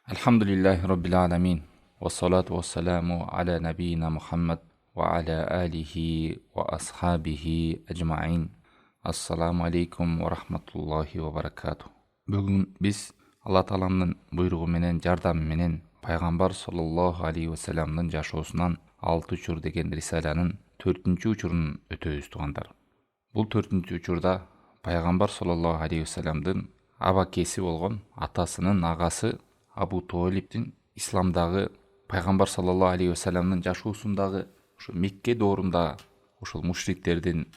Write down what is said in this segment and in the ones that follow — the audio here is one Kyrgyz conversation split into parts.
Alhamdulillahi Rabbil Alamin. Wassalatu wassalamu ala nabiyina Muhammad wa ala alihi wa ashabihi ajma'in. Assalamu alaikum wa rahmatullahi wa barakatuh. Бүгін біз Алла Тағаланың бұйрығы менен, жардамы менен Пайғамбар саллаллаху алейхи ва салламның жашоосунан 6 учур деген рисаланын 4-чү учурун өтөбүз тугандар. Бул 4-чү учурда Пайғамбар саллаллаху алейхи ва салламдын абакеси болгон атасынын агасы Абу Толибтин исламдагы Пайгамбар саллаллаху алейхи ва салламдын жашоосундагы ушу Мекке доорунда ушул мушриктердин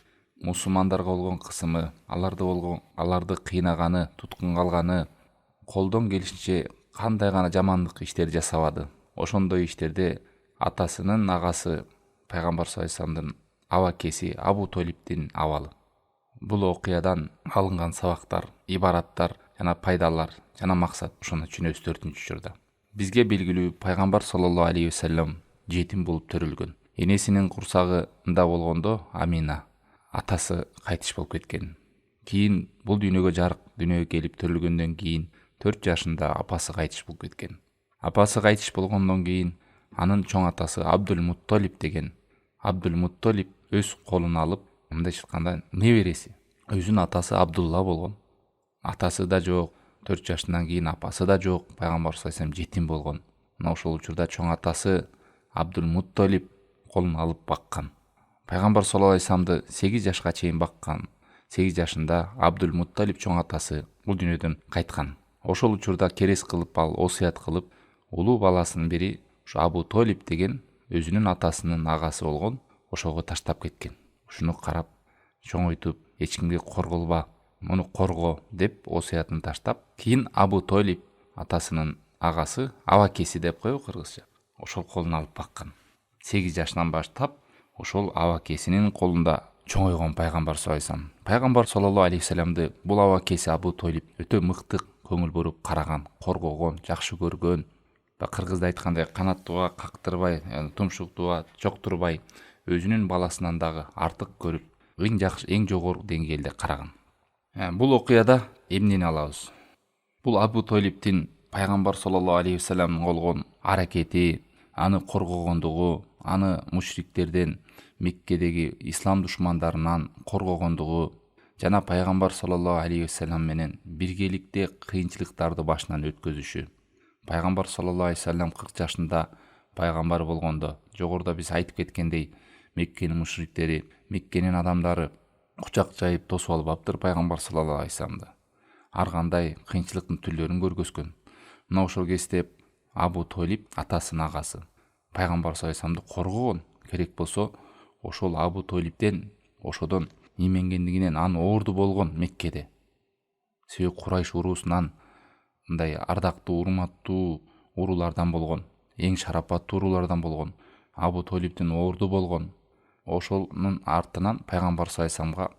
мусулмандарга болгон кысымы, аларды кыйнаганы, туткунга алганы, колдон келишинче кандай гана жамандык иштер жасабады. Ошондой иштерде атасынын агасы Пайгамбар саллаллаху алейхи ва салламдын абакеси Абу Толибтин абалы. Бул окуядан алынган сабактар, ибараттар жана пайдалар жана максат ошону түшүнөбүз 4-чү учурда. Бизге белгилүү Пайгамбар саллаллаху алейхи ва саллям жетим болуп төрүлгөн. Энесинин курсагында болгондо Амина атасы кайтыш болуп кеткен. Кийин бул дүйнөгө жарык дүйнөгө келип төрүлгөндөн кийин 4 жашында апасы кайтыш болуп кеткен. Апасы кайтыш болгондон кийин анын чоң атасы Абдул Мутталиб деген Абдул Мутталиб өз колуна алып, мындайча айтканда небереси. Өзүнүн атасы Абдулла болгон. Атасы да жок, 4 жашынан кийин апасы да жок, Пайгамбар саллаллаху алейхи ва саллям жетим болгон. Мына ошол учурда чоң атасы Абдул Мутталиб колуна алып баккан. Пайгамбар саллаллаху алейхи ва салламды 8 жашка чейин баккан. 8 жашында Абдул Мутталиб чоң атасы бул дүйнөдөн кайткан. Ошол учурда керес кылып, ал осуят кылып, улуу баласынын бири ушу Абу Толиб деген өзүнүн атасынын агасы болгон, ошого таштап кеткен. Ушуну карап, чоңойтуп, эч кимге корголба, муну корго деп осуятын таштап, кийин Абу Толиб атасынын агасы, абакеси деп коебу кыргызча, ошол колуна алып баккан. 8 жашынан баштап ошол абакесинин колунда чоңойгон Пайгамбар саллаллаху алейхи ва саллям. Пайгамбар саллаллаху алейхи ва саллямды бул абакеси Абу Толиб өтө мыкты көңүл буруп караган, коргогон, жакшы көргөн. Кыргызда айткандай канаттууга кактырбай, тумшуктууга жоктурбай, өзүнүн баласынан дагы артык көрүп, эң жогору деңгээлде караган. Бул окуяда эмнени алабыз? Бул Абу Толибтин Пайгамбар саллаллаху алейхи ва саллямдын болгон аракети, аны коргогондугу, аны мушриктерден, Меккедеги ислам душмандарынан коргогондугу жана Пайгамбар саллаллаху алейхи ва саллям менен биргеликте кыйынчылыктарды башынан өткөзүшү. Пайгамбар саллаллаху алейхи ва саллям 40 жашында пайгамбар болгондо, жогоруда биз айтып кеткендей, Меккенин мушриктери, Меккенин адамдары кучак жайып тосуп албаптыр Пайгамбар саллаллаху алейхи ва саллямды. Ар кандай кыйынчылыктын түрлөрүн көргөзгөн. Мына ошол кезде Абу Толиб атасынын агасы Пайгамбар саллаллаху алейхи ва саллямды коргогон. Керек болсо ошол Абу Толибден, ошодон именгендигинен аны орду болгон Меккеде. Себеби Курайш уруусунан мындай ардактуу, урматтуу уруулардан болгон, эң шарапаттуу уруулардан болгон, Абу Толибдин орду болгон. Ошонун артынан Пайгамбар саллаллаху алейхи ва саллямга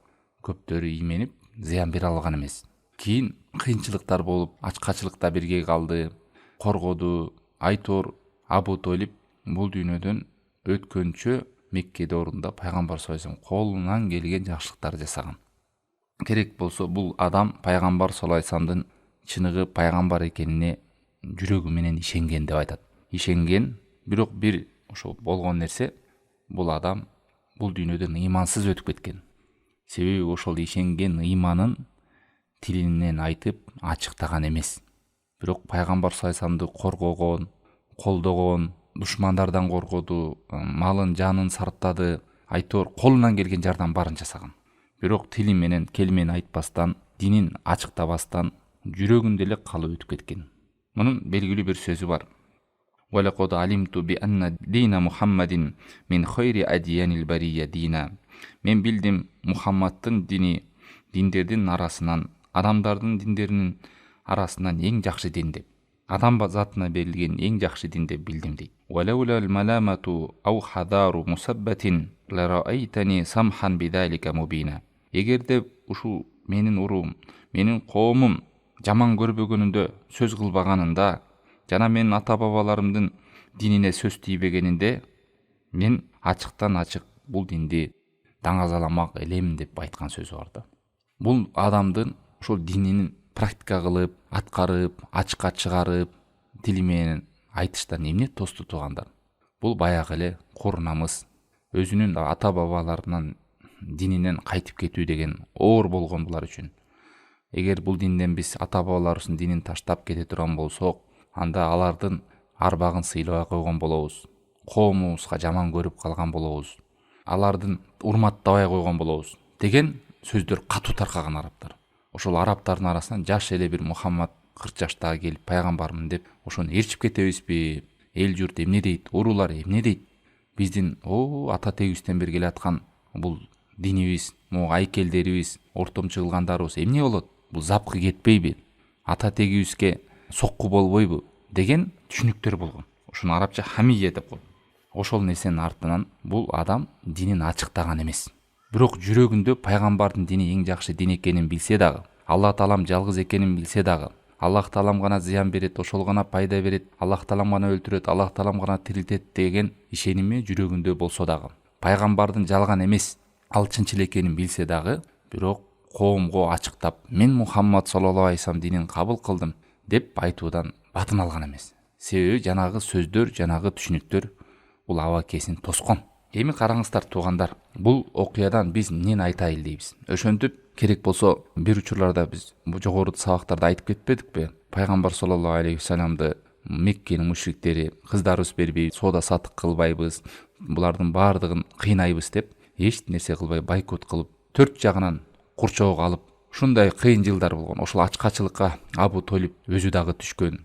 көптөрү ийменип, зыян бере алган эмес. Кийин кыйынчылыктар болуп, ачкачылыкта бирге калды, коргоду. Айтор Абу Толиб бул дүйнөдөн өткөнчө Мекке доорунда Пайгамбар саллаллаху алейхи ва саллям колунан келген жакшылыктарды жасаган. Керек болсо бул адам Пайгамбар саллаллаху алейхи ва саллямдын чыныгы пайгамбар экенине жүрөгү менен ишенген деп айтат. Ишенген, бирок бир ошо болгон нерсе, бул адам бул дүйнөдөн ыймансыз өтүп кеткен. Себеби ошол ишенген ыйманын тилинен айтып ачыктаган эмес. Бирок Пайгамбар саллаллаху алейхи ва саллямды коргогон, колдогон, душмандардан коргоду, малын, жанын сарптады, айтор колунан келген жардам барын жасаган. Бирок тили менен келмени айтпастан, динин ачыктабастан, жүрөгүндө эле калып өтүп кеткен. Мунун белгилүү бир сөзү бар. وَلَقَدْ عَلِمْتُ بِأَنَّ دِينَ مُحَمَّدٍ مِنْ خَيْرِ أَدْيَانِ الْبَرِيَّةِ دِينًا. Мен билдим Мухаммадтын дини диндердин арасынан, адамдардын диндеринин арасынан эң жакшы дин деп. Адам затына берилген эң жакшы дин деп билдим дейт. وَلَوْلَا الْمَلَامَةُ أَوْ حَذَارُ مُسَبَّةٍ لَرَأَيْتَنِي سَمْحًا بِذَلِكَ مُبِينًا. Эгерде ушу менин уруум, менин коомум жаман көрбөгөнүндө, сөз кылбаганында, жана менин ата-бабаларымдын динине сөз тийбегенинде, мен ачыктан ачык бул динди даңазаламак элем деп айткан сөзү бар да. Бул адамдын ошол динин практика кылып, аткарып, ачыкка чыгарып, тили менен айтыштан эмне тосту туугандар? Бул баягы эле кур намыс, өзүнүн ата бабаларынын дининен кайтып кетүү деген оор болгон булар үчүн. Эгер бул динден биз ата бабаларыбыздын динин таштап кете турган болсок, анда алардын арбагын сыйлабай койгон болобуз. Коомубузга жаман көрүп калган болобуз. Алардын урматтабай койгон болобуз деген сөздөр катуу таркаган арабтар. Ошол арабтардын арасынан жаш эле бир Мухаммад 40 жаштагы келип пайгамбармын деп ошону ээрчип кетебизби? Эл журт эмне дейт? Уруулар эмне дейт? Биздин ата тегибизден бери келаткан бул динибиз, могу айкелдерибиз, ортомчу кылгандарыбыз эмне болот? Бул запкы кетпейби? Ата тегибизге сокку болбойбу? Деген түшүнүктөр болгон. Ошону арабча хамия деп коет. Ошол нерсенин артынан бул адам динин ачыктаган эмес. Бирок жүрөгүндө пайгамбардын дини эң жакшы дин экенин билсе дагы, Аллах таалам жалгыз экенин билсе дагы, Аллах таалам гана зыян берет, ошол гана пайда берет, Аллах таалам гана өлтүрөт, Аллах таалам гана тирилтет деген ишеними жүрөгүндө болсо дагы, пайгамбардын жалган эмес, ал чынчыл экенин билсе дагы, бирок коомго ачыктап, мен Мухаммад саллаллаху алейхи вассалам динин кабыл кылдым деп айтуудан батын алган эмес. Себеби жанагы сөздөр, жанагы түшүнүктөр бул абакесин тоскон. Эми караңыздар туугандар, бул окуядан биз эмнени айтайлы дейбиз? Ошентип керек болсо бир учурларда биз жогору сабактарда айтып кетпедикпи? Пайгамбар саллаллаху алейхи вассаламды Меккенин мушриктери кыздарыбыз бербей, соода сатык кылбайбыз, булардын баардыгын кыйнайбыз деп эч нерсе кылбай бойкот кылып, төрт жагынан курчоого алып, ушундай кыйын жылдар болгон. Ошол ачкачылыкка Абу Толиб өзү дагы түшкөн.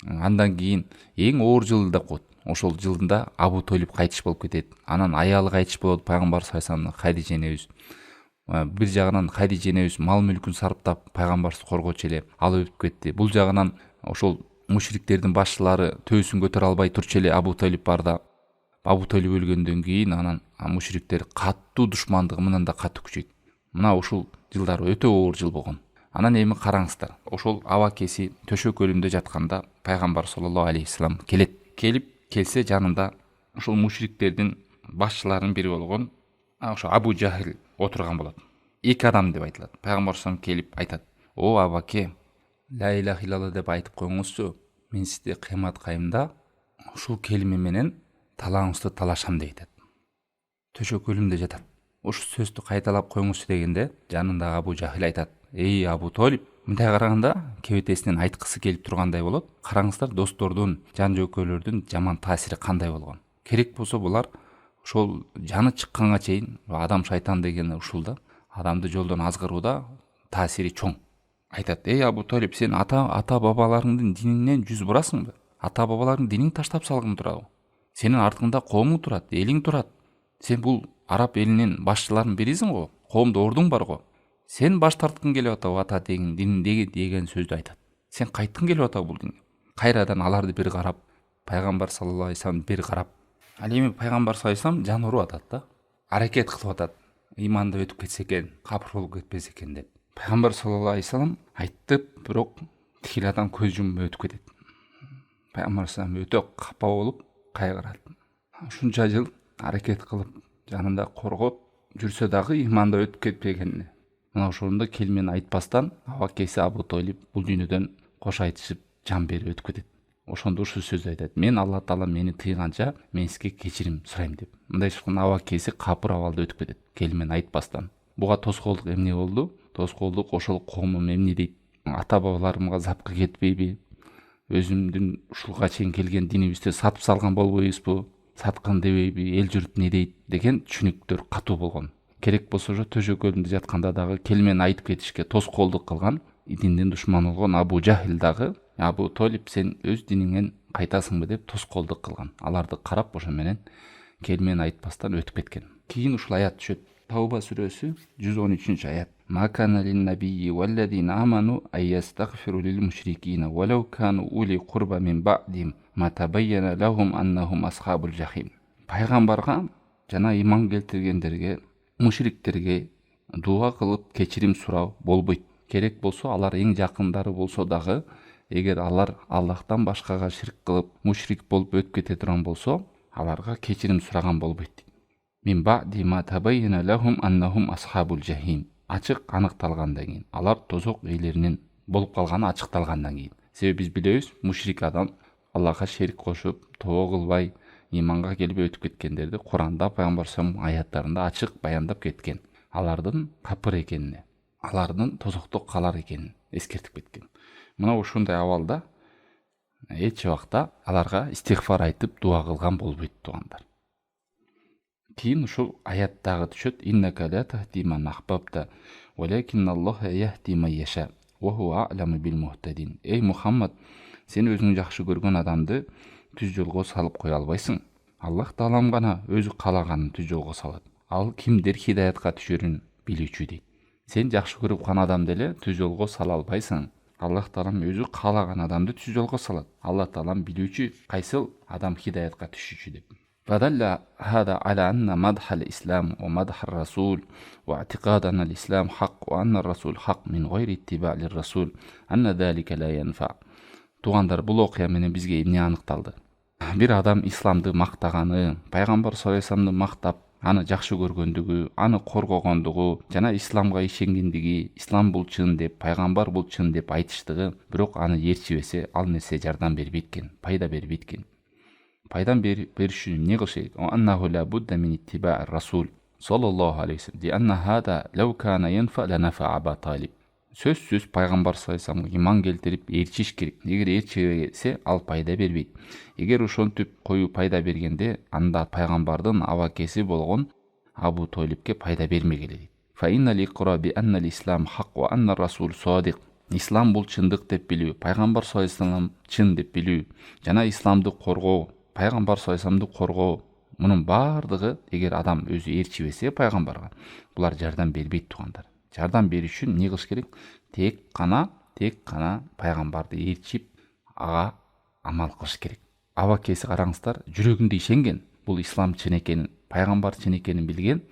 Андан кийин эң оор жыл деп коет. Ошол жылында Абу Толиб кайтыш болуп кетет. Анан аялы кайтыш болот, пайгамбар саллаллаху алейхи вассаламдын Хадижа энебиз. Бир жагынан Хадижа энебиз мал мүлкүн сарптап пайгамбарыбызды коргочу эле алып өтүп кетти. Бул жагынан ошол мушриктердин башчылары төбөсүн көтөрө албай турчу эле Абу Толиб барда. Абу Толиб өлгөндөн кийин анан мушриктер катуу душмандыгы мындан да катуу күчөйт. Мына ушул жылдар өтө оор жыл болгон. Анан эми караңыздар, ошол абакеси төшөк өлүмдө жатканда пайгамбар саллаллаху алейхи вассалам келет. Келсе жанында ошол мушриктердин башчыларынын бири болгон ошо Абу Жахил отурган болот. Эки адам деп айтылат. Пайгамбар саллаллаху алейхи вассалам келип айтат: "О абаке, ла илаха иллаллах деп айтып коюңузчу. Мен сизди кыямат кайымда ушул келиме менен талааңызды талашам" деп айтат. Төшөк өлүмдө жатат. Ушул сөздү кайталап коюңузчу дегенде, жанындагы Абу Жахил айтат: "Эй Абу Толиб, мындай караганда кебетесинен айткысы келип тургандай болот. Караңыздар, достордун, жан жөөкөлөрдүн жаман таасири кандай болгон. Керек болсо булар ошол жаны чыкканга чейин, адам шайтан деген ушул да, адамды жолдон азгырууда таасири чоң." Айтат: "Эй Абу Толиб, сен ата бабаларыңдын дининен жүз бурасыңбы? Ата бабаларыңдын динин таштап салгың турабы? Сенин артыңда коомуң турат, элиң турат. Сен бул араб элинин башчыларынын бирисиң го, коомдо ордуң бар го. Сен баш тарткың келип атабы ата тегин дининдеги" деген сөздү айтат. Сен кайткың келип атабы бул динге? Кайрадан аларды бир карап, пайгамбар саллаллаху алейхи вассалам бир карап, ал эми пайгамбар саллаллаху алейхи вассалам жан уруп атат да. Аракет кылып атат. Иманда өтүп кетсе экен, капыр болуп кетпесе экен деп. Пайгамбар саллаллаху алейхи вассалам айтты, бирок тигил адам көз жумуп өтүп кетет. Пайгамбар саллаллаху алейхи вассалам өтө капа болуп кайгырат. Ушунча жыл аракет кылып, жанында коргоп жүрсө дагы иманда өтүп кетпегенин. Мына ошондо келмени айтпастан абакеси Абу Толиб бул дүйнөдөн кош айтышып жан берип өтүп кетет. Ошондо ушул сөздү айтат: "Мен Алла таала мени тыйганча мен сизге кечирим сурайм" деп. Мындай шыккан абакеси капыр абалда өтүп кетет, келмени айтпастан. Буга тоскоолдук эмне болду? Тоскоолдук ошол коомум эмне дейт? Ата бабаларымга запкы кетпейби? Өзүмдүн ушулга чейин келген динибизди сатып салган болбойбузбу? Саткан дебейби? Эл журт не дейт? Деген түшүнүктөр катуу болгон. Керек болсо ошо төшөк өлүмдө жатканда дагы келмени айтып кетишке тоскоолдук кылган, диндин душманы болгон Абу Жахил дагы: "Абу Толиб, сен өз диниңен кайтасыңбы?" деп тоскоолдук кылган. Аларды карап ошо менен келмени айтпастан өтүп кеткен. Кийин ушул аят түшөт. Тауба сүрөсү 113 аят. "Ма кана лин-набийи валлазина аману аястагфиру лил-мушрикина валау кану ули курба мин ба'ди ма табайяна лахум аннахум асхабул жахим." Пайгамбарга жана иман келтиргендерге, мушриктерге дуа кылып кечирим суроо болбойт. Керек болсо алар эң жакындары болсо дагы, эгер алар Аллахтан башкага ширк кылып, мушрик болуп өтүп кете турган болсо, аларга кечирим сураган болбойт. Мин ба'ди ма табайяна лахум аннахум асхабул жахим. Ачык аныкталгандан кийин, алар тозок ээлеринин болуп калганы ачыкталгандан кийин. Себеби биз билебиз, мушрик адам Аллахка шерик кошуп, тоо кылбай, иманга келип өтүп кеткендерди Куранда пайгамбар саллаллаху алейхи аяттарында ачык баяндап кеткен. Алардын капыр экенине, алардын тозокто калар экенин эскертип кеткен. Мына ушундай абалда эч убакта аларга истигфар айтып дуа кылган болбойт туугандар. Кийин ушул аят дагы түшөт. Иннака ла тахди ман ахбабта, валакинналлаха яхди ман яша, ва хуа а'ламу бил мухтадин. Эй Мухаммад, сен өзүң жакшы көргөн адамды түз жолго салып кое албайсың. Аллах таалам гана өзү калаганын түз жолго салат. Ал кимдер хидаятка түшөрүн билүүчү дейт. Сен жакшы көрүп калган адамды эле түз жолго сала албайсың. Аллах таалам өзү калаган адамды түз жолго салат. Аллах таалам билүүчү кайсыл адам хидаятка түшүүчү деп. فدل هذا على أن مدح الإسلام ومدح الرسول واعتقاد أن الإسلام حق وأن الرسول حق من غير اتباع للرسول أن ذلك لا ينفع. Туғандар, бұл окуя менен бизге эмне аныкталды? Бир адам исламды мактаганы, пайгамбар саллаллаху алейхи вассаламды мактап, аны жакшы көргөндүгү, аны коргогондугу жана исламга ишенгендиги, ислам бул чын деп, пайгамбар бул чын деп айтыштыгы, бирок аны ээрчибесе, ал нерсе жардам бербейт экен, пайда бербейт экен. Пайдан бериш үчүн не кылыш керек? Аннаху ла будда мин иттибаъ расул саллаллаху алейхи вассалам. Ди анна хада лау кана янфа ланафа Аба Талиб. Сөзсүз пайгамбар саллаллаху алейхи вассаламга иман келтирип ээрчиш керек. Эгер ээрчибесе, ал пайда бербейт. Эгер ошентип коюу пайда бергенде, анда пайгамбардын абакеси болгон Абу Талибке пайда бермегиле дейт. Фа иннал иқра би аннал ислам хақ ва аннар расул садиқ. Ислам бул чындык деп билүү, пайгамбар саллаллаху алейхи вассалам чын деп билүү, жана исламды коргоо, пайгамбар саллаллаху алейхи вассаламды коргоо, мунун баардыгы эгер адам өзү ээрчибесе пайгамбарга, булар жардам бербейт туугандар. Жардам бериш үчүн не кылыш керек? Тек гана пайгамбарды ээрчип, ага амал кылыш керек. Абакеси караңыздар, жүрөгүндө ишенген, бул ислам чын экенин, пайгамбар чын экенин билген,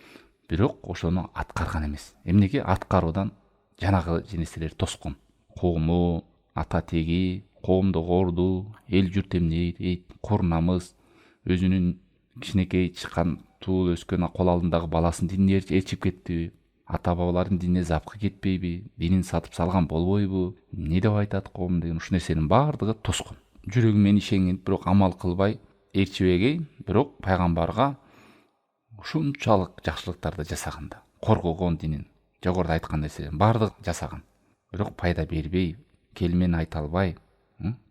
бирок ошону аткарган эмес. Эмнеге? Аткаруудан жанагы нерселер тоскон. Коому, ата теги, коомду корду, эл журт эмне дейт, курнамыз, өзүнүн кичинекей чыккан туулуп өскөн кол алдындагы баласын динин ээрчип кеттиби, ата бабалардын динине запкы кетпейби, динин сатып салган болбойбу, эмне деп айтат коом деген ушул нерсенин баардыгы тоскон. Жүрөгү менен ишенген, бирок амал кылбай, ээрчибеген, бирок пайгамбарга ушунчалык жакшылыктарды жасаганда, коргогон динин, жогоруда айткан нерселердин баардыгын жасаган, бирок пайда бербей, келмен айта албай,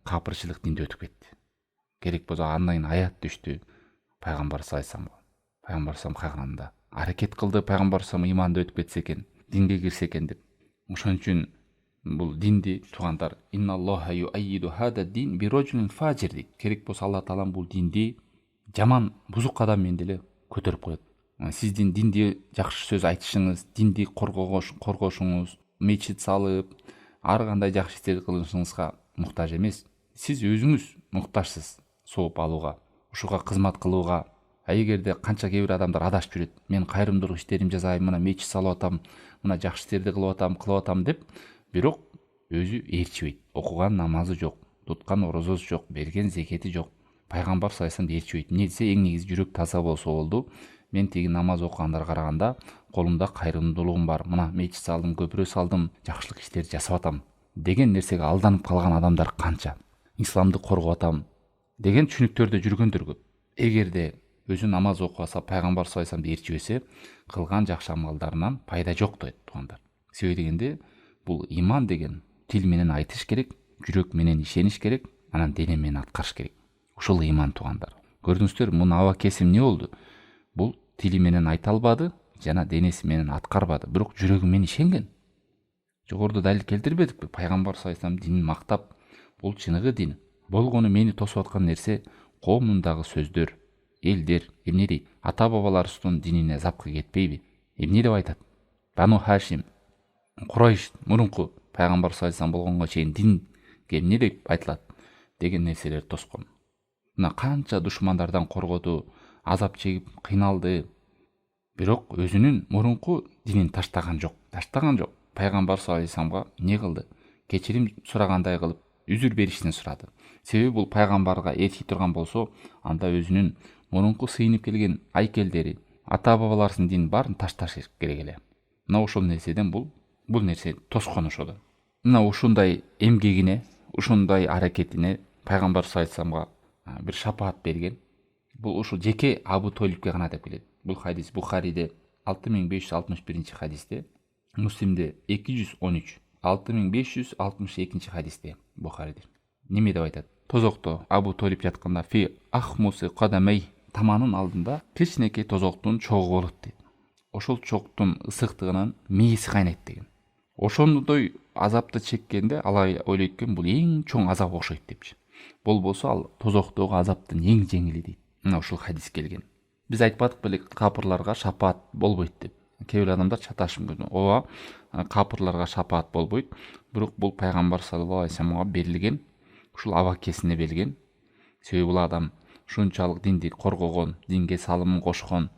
капырчылык динде өтүп кетти. Керек болсо андан кийин аят түштү пайгамбар саллаллаху алейхи вассаламга. Пайгамбар саллаллаху алейхи вассаламга аракет кылды, пайгамбар саллаллаху алейхи вассалам иманда өтүп кетсе экен, динге кирсе экен деп. Ошон үчүн бул динди туугандар, инналлаха юайиду хада дин бирожулин фажир дейт. Керек болсо Алла таалам бул динди жаман бузук адам менен деле көтөрүп коет. Сиздин динди жакшы сөз айтышыңыз, динди коргошуңуз, мечит салып, ар кандай жакшы иштер кылышыңызга муктаж эмес. Сиз өзүңүз муктажсыз сооп алууга, ушуга кызмат кылууга. Эгерде канча кээ бир адамдар адашып жүрөт, мен кайрымдуулук иштеримди жасайм, мына мечит салып атам, мына жакшы иштерди кылып атам деп, бирок өзү ээрчибейт. Окуган намазы жок, туткан орозосу жок, берген зекети жок. Пайгамбар саллаллаху алейхи вассалам ээрчибейт. Эмне десе, эң негизи жүрөк таза болсо болду. Мен тиги намаз окугандарга караганда колумда кайрымдуулугум бар. Мына мечит салдым, көпүрө салдым, жакшылык иштерди жасап атам деген нерсеге алданып калган адамдар канча. Исламды коргоп атам деген түшүнүктөрдө жүргөндөр көп. Эгерде өзү намаз окубаса, пайгамбар саллаллаху алейхи вассаламды ээрчибесе, кылган жакшы амалдарынан пайда жок дейт туугандар. Себеби дегенде, бул иман деген тил менен айтыш керек, жүрөк менен ишениш керек, анан дене менен аткарыш керек. Ушул иман туугандар. Көрдүңүздөр, мунун абакеси эмне болду? Бул тили менен айта албады, жана денеси менен аткарбады, бирок жүрөгү менен ишенген. Жогоруда далил келтирбедикпи? Пайгамбар саллаллаху алейхи вассалам динин мактап, бул чыныгы дин. Болгону мени тосуп аткан нерсе коомундагы сөздөр, элдер, эмне дейт? Ата бабаларыбыздын динине запкы кетпейби? Эмне деп айтат? Бану Хашим, Курайш, мурунку пайгамбар саллаллаху алейхи вассалам болгонго чейин динге эмне деп айтылат деген нерселер тоскон. Мына канча душмандардан коргоду, азап чегип кыйналды, бирок өзүнүн мурунку динин таштаган жок. Пайгамбар саллаллаху алейхи вассаламга не кылды? Кечирим сурагандай кылып, үзүр беришин сурады. Себеби бул пайгамбарга ээрчи турган болсо, анда өзүнүн мурунку сыйынып келген айкелдери, ата бабаларынын динин баарын ташташ керек эле. Мына ошол нерседен бул нерсе тоскон ошодо. Мына ушундай эмгегине, ушундай аракетине пайгамбар саллаллаху алейхи бир шапаат берген. Бул ушул жеке Абу Толипке гана деп келет. Бул хадис Бухариде 6561 хадисте, Муслимде 213, 6562 хадисте Бухариде. Неме деп айтат? Тозокто Абу Толип жатканда фи ахмуси кадамей, таманын алдында кичинекей тозоктун чогу болот дейт. Ошол чогтун ысыктыгынан мээси кайнайт деген. Ошондой азапты чеккенде алай ойлойт экен, бул эң чоң азап окшойт депчи. Болбосо ал тозоктогу азаптын эң жеңили дейт. Мына ушул хадис келген. Биз айтпадык беле капырларга шапаат болбойт деп. Кээ бир адамдар чаташып көрдү. Ооба, капырларга шапаат болбойт. Бирок бул пайгамбар саллаллаху алейхи вассаламга берилген, ушул абакесине берилген. Себеби бул адам шунчалык динди коргогон, динге салымын кошкон,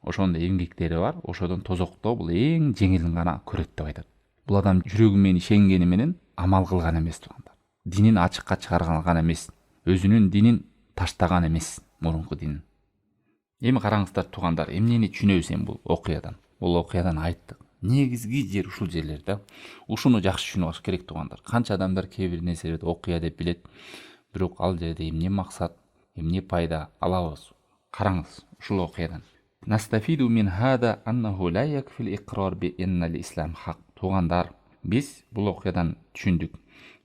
ошондой эмгектери бар. Ошодон тозокто бул эң жеңилин гана көрөт деп айтат. Бул адам жүрөгү менен ишенгени менен амал кылган эмес туугандар. Динин ачыкка чыгарган эмес, өзүнүн динин таштаган эмес, мурунку динин. Эми караңыздар туугандар, эмнени түшүнөбүз эми бул окуядан? Бул окуядан айттык. Негизги жер ушул жерлер да. Ушуну жакшы түшүнүп алыш керек туугандар. Канча адамдар кээ бир нерселерди окуя деп билет, бирок ал жерде эмне максат, эмне пайда алабыз? Караңыз ушул окуядан. Настафиду мин хада аннаху ла якфил иqrar би аннал ислам хак. Туугандар, биз бул окуядан түшүндүк.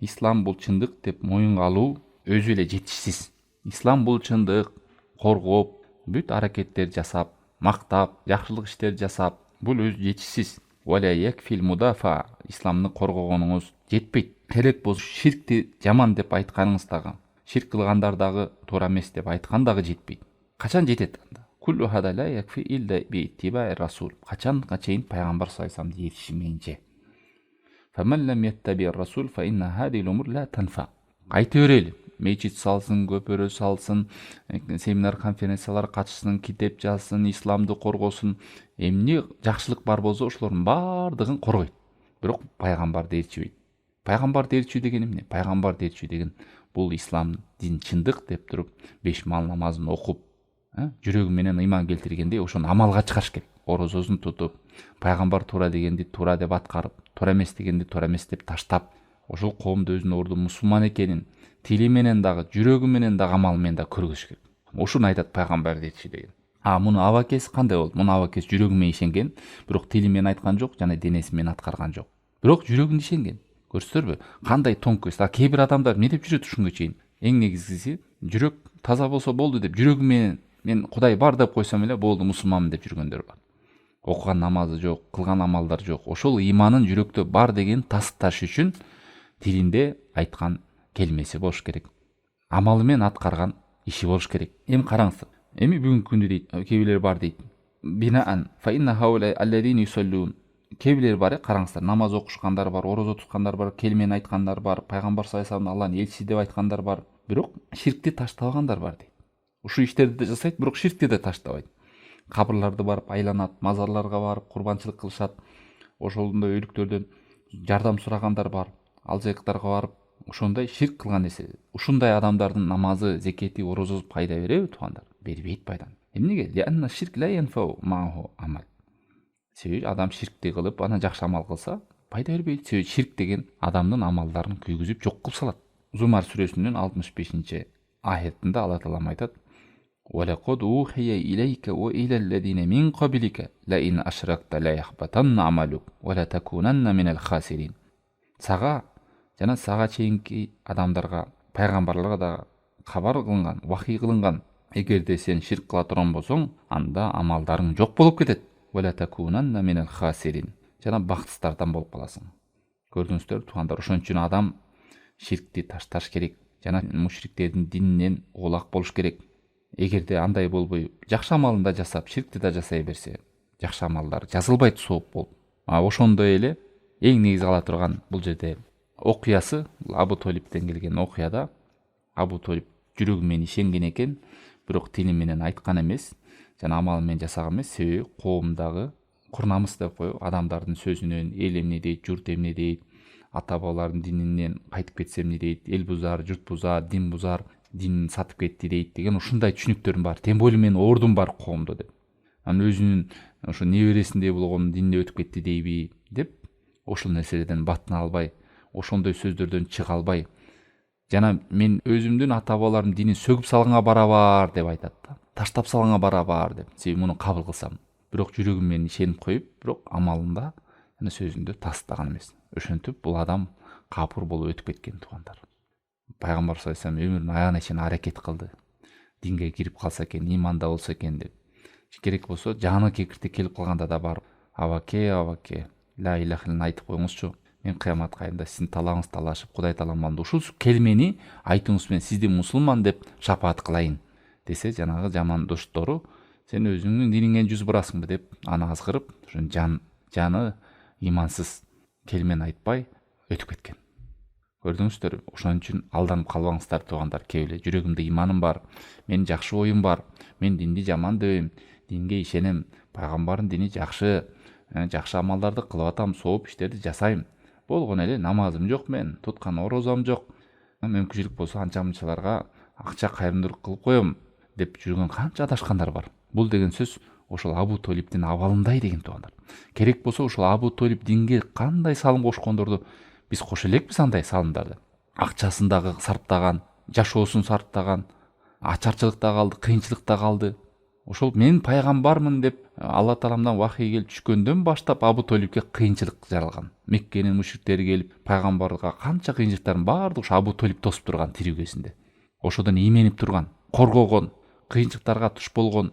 Ислам бул чындык деп моюнга алуу өзү эле жетишсиз. Ислам бул чындык, коргоп, бүт аракеттер жасап, мактап, жакшылык иштер жасап, бул өзү жетишсиз. Валя якфил мудафа, исламны коргогонуңуз жетпейт. Керек болсо ширкти жаман деп айтканыңыз дагы, ширк кылгандар дагы туура эмес деп айткан дагы жетпейт. Качан жетет анда? Куллу хада ла якфи илля би иттибаи расул. Качанга чейин пайгамбар саллаллаху алейхи вассаламды эришменче. Фаман лам яттаби расул фа инна хади лумур ла танфа. Айта берели. Мечит салсын, көпөрө салсын, семинар конференциялар катышсын, китеп жазсын, исламды коргосун, эмне жакшылык бар болсо ошолордун баардыгын коргойт. Бирок пайгамбарды ээрчибейт. Пайгамбарды ээрчүү деген эмне? Пайгамбарды ээрчүү деген бул ислам дин чындык деп туруп 5 мал намазын окуп, жүрөгү менен ыйман келтиргенде ошону амалга чыгарыш керек. Орозосун тутуп, пайгамбар туура дегенди туура деп аткарып, туура эмес дегенди туура эмес деп таштап, ошол коомду өзүнүн ордун мусулман экенин тили менен дагы, жүрөгү менен дагы, амал менен дагы көргөзүш керек. Ушуну айтат пайгамбар дейчи деген. Муну абакеси кандай болду? Муну абакеси жүрөгү менен ишенген, бирок тили менен айткан жок жана денеси менен аткарган жок. Бирок жүрөгүн ишенген. Көрсөтөрбү? Кандай тонкость. Кээ бир адамдар эмне деп жүрөт ушунгө чейин? Эң негизгиси жүрөк таза болсо болду деп, жүрөгү менен мен Кудай бар деп койсом эле болду, мусулманмын деп жүргөндөр бар. Окуган намазы жок, кылган амалдар жок. Ошол ыйманын жүрөктө бар деген тасташ үчүн тилинде айткан келмеси болуш керек. Амалы менен аткарган иши болуш керек. Эми караңыздар. Эми бүгүнкү күндө дейт, кээ бирлер бар дейт. Бинаан фа инна хаула аллазина юсаллун. Кээ бирлер бар, караңыздар, намаз окушкандар бар, орозо туткандар бар, келмен айткандар бар, пайгамбар саллаллаху алейхи вассалам Аллахтын элчиси деп айткандар бар, бирок ширкти таштабагандар бар дейт. Ушул иштерди да жасайт, бирок ширкти да таштабайт. Кабырларды барып айланат, мазарларга барып курбанчылык кылышат. Ошондой өлүктөрдөн жардам сурагандар бар. Алжайыктарга барып ошондой ширк кылган нерсе. Ушундай адамдардын намазы, зекети, орозосу пайда береби туугандар? Бербейт пайдан. Эмнеге? Лианна ширк ла янфау мааху амал. Себеби адам ширкти кылып, анан жакшы амал кылса, пайда бербейт. Себеби ширк деген адамдын амалдарын күйгүзүп жок кылып салат. Зумар сүрөсүнүн 65-аятында Алла таала айтат: وَلَقَدْ أُوحِيَ إِلَيْكَ وَإِلَى الَّذِينَ مِنْ قَبْلِكَ لَئِنْ أَشْرَكْتَ لَيَحْبَطَنَّ عَمَلُكَ وَلَتَكُونَنَّ مِنَ الْخَاسِرِينَ. Сага жана сага чейинки адамдарга, пайгамбарларга да кабар кылынган, вахий кылынган, эгерде сен ширк кыла турган болсоң, анда амалдарың жок болуп кетет. وَلَتَكُونَنَّ مِنَ الْخَاسِرِينَ. Жана бактсыздардан болуп каласың. Көрдүңүздөр туугандар, ошон үчүн адам ширкти ташташ керек, жана мушриктердин дининен улак болуш керек. Эгерде андай болбой, жакшы амалын да жасап, ширкти да жасай берсе, жакшы амалдар жазылбайт сооп болуп. Ошондой эле эң негизи ала турган бул жерде окуясы, Абу Толиптен келген окуяда Абу Толип жүрөгү менен ишенген экен, бирок тили менен айткан эмес, жана амалы менен жасаган эмес. Себеби коомдагы курнамыс деп коюп, адамдардын сөзүнөн эл эмне дейт, журт эмне дейт, ата бабалардын дининен кайтып кетсе эмне дейт, эл бузар, журт бузар, дин бузар, дин сатып кетти дейт деген ушундай түшүнүктөрүм бар. Тем более мен ордум бар коомдо деп. Анан өзүнүн ошо небересиндей болгон динине өтүп кетти дейби деп, ошол нерселерден батын албай, ошондой сөздөрдөн чыга албай, Жана мен өзүмдүн ата бабаларымдын динин сөгүп салганга барабар деп айтат да. Таштап салганга барабар деп. Себеби муну кабыл кылсам. Бирок жүрөгүм менен ишенип коюп, бирок амалында жана сөзүндө тастаган эмес. Ошентип бул адам капыр болуп өтүп кеткен туугандар. Пайгамбар саллаллаху алейхи вассалам өмүрүнүн аягына чейин аракет кылды. Динге кирип калса экен, иманда болсо экен деп. Керек болсо жаны кекиртип келип калганда да барып, абаке, ла илаха иллаллахны айтып коюңузчу. Мен кыяматка айында сиздин талабыңызды талашып, Кудай таалам ушул келмени айтууңуз менен сизди мусулман деп шапаат кылайын десе, жанагы жаман доштору сен өзүңдүн диниңен жүз бурасыңбы деп аны азгырып, ошо жаны имансыз келмени айтпай өтүп кеткен. Көрдүңүздөр, ошон үчүн алданып калбаңыздар туугандар. Кээ эле жүрөгүмдө иманым бар, менин жакшы оюм бар, мен динди жаман дебейм, динге ишенем, пайгамбардын дини жакшы, жакшы амалдарды кылып атам, сооп иштерди жасайм. Болгон эле намазым жок, мен туткан орозам жок. Мүмкүнчүлүк болсо анча мынчаларга акча кайрымдуулук кылып коем деп жүргөн канча адашкандар бар. Бул деген сөз ошол Абу Толиптин абалындай деген туугандар. Керек болсо ошол Абу Толип динге кандай салым кошкондорду биз кошо элекпиз андай салымдарды. Акчасын дагы сарптаган, жашоосун сарптаган, ачарчылыкта калды, кыйынчылыкта калды. Ошол мен пайгамбармын деп Алла тааламдан вахий келип түшкөндөн баштап Абу Толипке кыйынчылык жаралган. Меккенин мушриктери келип пайгамбарга канча кыйынчылыктардын баардыгы ошо Абу Толип тосуп турган тирүү кезинде. Ошодон именип турган, коргогон, кыйынчылыктарга туш болгон.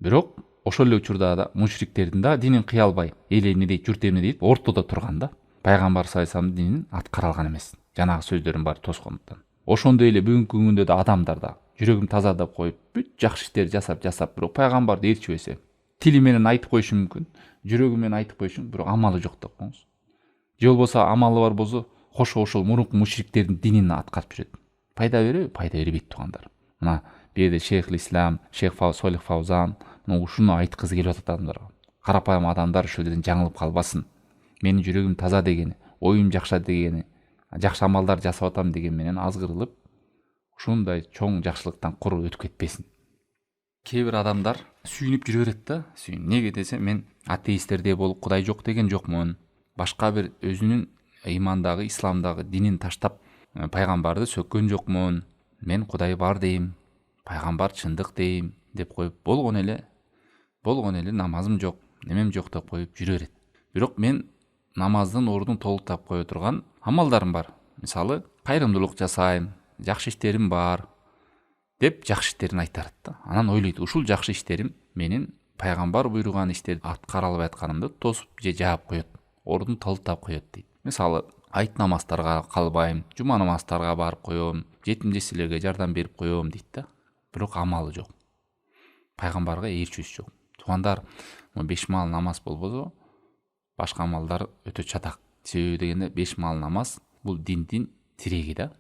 Бирок ошол эле учурда да мушриктердин да динин кыя албай, эл эмне дейт, журт эмне дейт, ортодо турган да. Пайгамбар саллаллаху алейхи вассаламдын динин аткара алган эмес. Жанагы сөздөрдүн баары тоскондуктан. Ошондой эле бүгүнкү күндө да адамдар да жүрөгүм таза деп коюп, бүт жакшы иштерди жасап, бирок пайгамбарды ээрчибесе, тили менен айтып коюшу мүмкүн, жүрөгү менен айтып коюшу, бирок амалы жок деп коюңуз. Же болбосо амалы бар болсо, кошо ошол мурунку мушриктердин динин аткарып жүрөт. Пайда береби? Пайда бербейт туугандар. Мына бу жерде Шейх Ислам, Шейх Солих Фаузан ушуну айткызы келип атат адамдарга. Карапайым адамдар ушул жерден жаңылып калбасын. Менин жүрөгүм таза дегени, оюм жакшы дегени, жакшы амалдар жасап атам деген менен азгырылып, ушундай чоң жакшылыктан кур өтүп кетпесин. Кээ бир адамдар сүйүнүп жүрө берет да. Неге десе, мен атеисттердей болуп Кудай жок деген жокмун. Башка бир өзүнүн имандагы, исламдагы динин таштап пайгамбарды сөккөн жокмун. Мен Кудай бар дейм, пайгамбар чындык дейм деп коюп, болгон эле намазым жок, немем жок деп коюп жүрө берет. Бирок мен намаздын ордун толуктап кое турган амалдарым бар. Мисалы, кайрымдуулук жасайм, жакшы иштерим бар деп жакшы иштерин айтат да. Анан ойлойт, ушул жакшы иштерим менин пайгамбар буйруган иштерди аткара албай атканымды тосуп же жаап коет, ордун толуктап коет дейт. Мисалы, айт намаздарга калбайм, жума намаздарга барып коем, жетим жесирлерге жардам берип коем дейт да. Бирок амалы жок. Пайгамбарга ээрчүүсү жок. Туугандар, 5 маал намаз болбосо, башка амалдар өтө чатак. Себеби дегенде 5 маал намаз бул диндин тиреги да.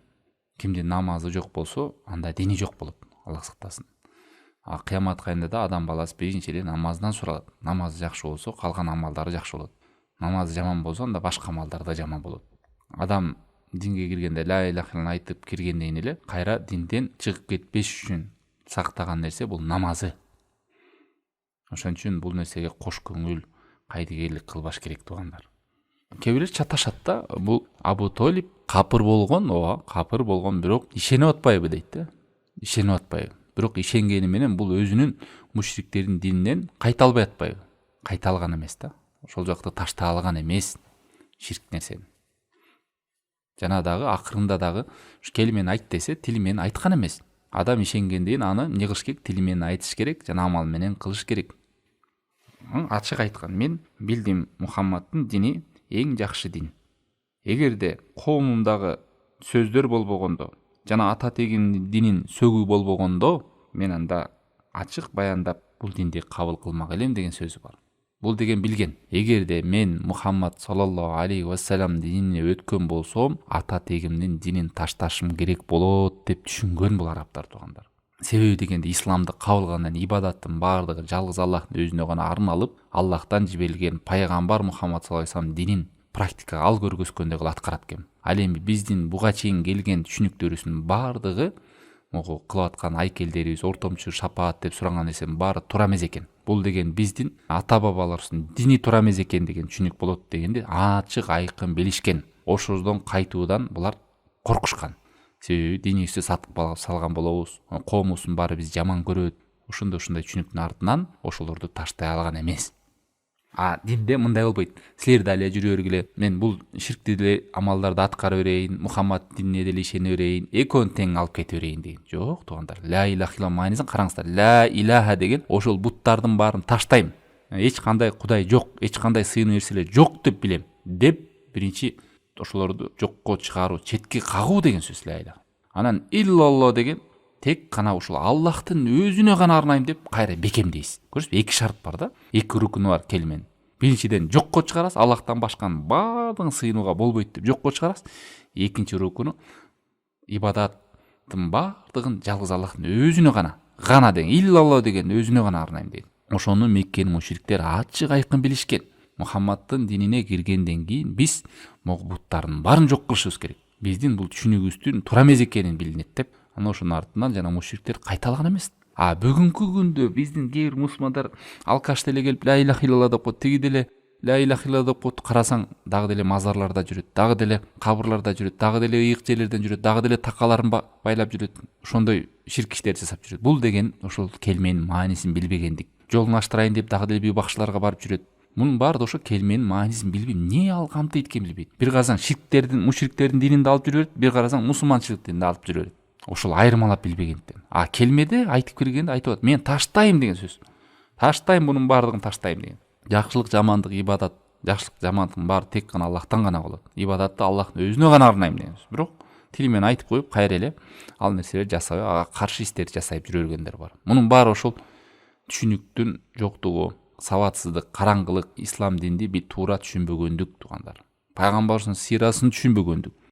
Кимдин намазы жок болсо, анда дини жок болот. Аллах сактасын. Кыямат айында да адам баласы биринчи эле намаздан суралат. Намазы жакшы болсо, калган амалдары жакшы болот. Намазы жаман болсо, анда башка амалдар да жаман болот. Адам динге киргенде ла илаха иллаллахны айтып киргенден эле кайра динден чыгып кетпеш үчүн сактаган нерсе бул намазы. Ошон үчүн бул нерсеге кош көңүл, кайдыгерлик кылбаш керек туугандар. Кээ бирөө чаташат да, бул Абу Толип капыр болгон, капыр болгон, бирок ишенип атпайбы дейт да. Ишенип атпайбы. Бирок ишенгени менен бул өзүнүн мушриктердин дининен кайта албай атпайбы. Кайта алган эмес да. Ошол жакты таштай алган эмес ширк нерсени. Жана дагы акырында дагы тили менен айт десе, тили менен айткан эмес. Адам ишенгенден аны эмне кылыш керек? Тили менен айтыш керек, жана амал менен кылыш керек. Ачык айткан, мен билдим Мухаммаддын дини эң жакшы дин. Эгерде коомумдагы сөздөр болбогондо, жана ата тегимдин динин сөгүү болбогондо, мен анда ачык баяндап бул динди кабыл кылмак элем деген сөзү бар. Бул деген билген. Эгерде мен Мухаммад саллаллаху алейхи вассалам динине өткөн болсом, ата тегимдин динин ташташым керек болот деп түшүнгөн бул арабтар туугандар. Себеби дегенде исламды кабыл кылгандан ибадаттын баардыгы жалгыз Аллахтын өзүнө гана арналып, Аллахтан жиберилген пайгамбар Мухаммад саллаллаху алейхи вассалам динин практикага ал көргөзгөндөй кылып аткарат экен. Ал эми биздин буга чейин келген түшүнүктөрүбүздүн баардыгы кылып аткан айкелдерибиз, ортомчу шапаат деп суранган нерсенин баары туура эмес экен. Бул деген биздин ата бабаларыбыздын дини туура эмес экен деген түшүнүк болот дегенде ачык айкын билишкен. Ошондон кайтуудан булар коркушкан. себеби динибизди сатып салган болобуз, коомубуздун баары бизди жаман көрөт. Ушундай түшүнүктүн артынан ошолорду таштай алган эмес. Динде мындай болбойт. Силер дали жүрө бергиле, мен бул ширктүү деле амалдарды аткара берейин, Мухаммад динине деле ишене берейин, экөөнү тең алып кете берейин деген. Жок, туугандар. Ла илаха илlalloh маанисин караңыздар. Ла илаха деген ошол буттардын баарын таштайм. Эч кандай кудай жок, эч кандай сыйынуу нерселер жок деп билем. Деп биринчи ошолорду жокко чыгаруу, четке кагуу деген сөз ла илаха. Анан иллалло деген тек гана ушул Аллахтын өзүнө гана арнайм деп кайра бекемдейсиз. Көрүсүзбү? Эки шарт бар да. Эки рукуну бар келменин. Биринчиден жокко чыгарасыз, Аллахтан башканын баардыгын сыйынууга болбойт деп жокко чыгарасыз. Экинчи рукуну ибадаттын баардыгын жалгыз Аллахтын өзүнө гана деген иллалло деген өзүнө гана арнайм дейт. Ошону Меккенин мушриктер ачык айкын билишкен. Мухаммадтын динине киргенден кийин биз буттардын баарын жок кылышыбыз керек. Биздин бул түшүнүгүбүздүн туура эмес экенин билинет деп, анан ошонун артынан жана мушриктер кайталаган эмес. Бүгүнкү күндө биздин кээ бир мусулмандар алкаш деле келип ла илаха илlalloh деп коет, тиги деле ла илаха илlalloh деп коет. Карасаң, дагы деле мазарларда жүрөт, дагы деле кабырларда жүрөт, дагы деле ыйык жерлерден жүрөт, дагы деле такаларын байлап жүрөт. Ошондой ширк иштерди жасап жүрөт. Бул деген ошол келменин маанисин билбегендик. Жолун аштырайын деп дагы деле бакшыларга барып жүрөт. Мунун баары ошо келменин маанисин билбей, эмне ал камтыйт экенин билбейт. Бир карасаң мушриктердин дининде алып жүрөт, бир карасаң мусулманчылык дининде алып жүрөт. Ошол айырмалап билбегенден. Келмеде айтып киргенде айтып атат, мен таштайм деген сөз. Таштайм, мунун баардыгын таштайм деген. Жакшылык, жамандык, ибадат, жакшылык, жамандыктын баары тек гана Аллахтан гана болот. Ибадатты Аллахтын өзүнө гана арнайм деген сөз. Бирок тили менен айтып коюп, кайра эле ал нерселерди жасабай, ага каршы иштерди жасайып жүрө бергендер бар. Мунун баары ошол түшүнүктүн жоктугу, сабатсыздык, караңгылык, ислам динди бир туура түшүнбөгөндүк, туугандар. Пайгамбарыбыздын сирасын түшүнбөгөндүк.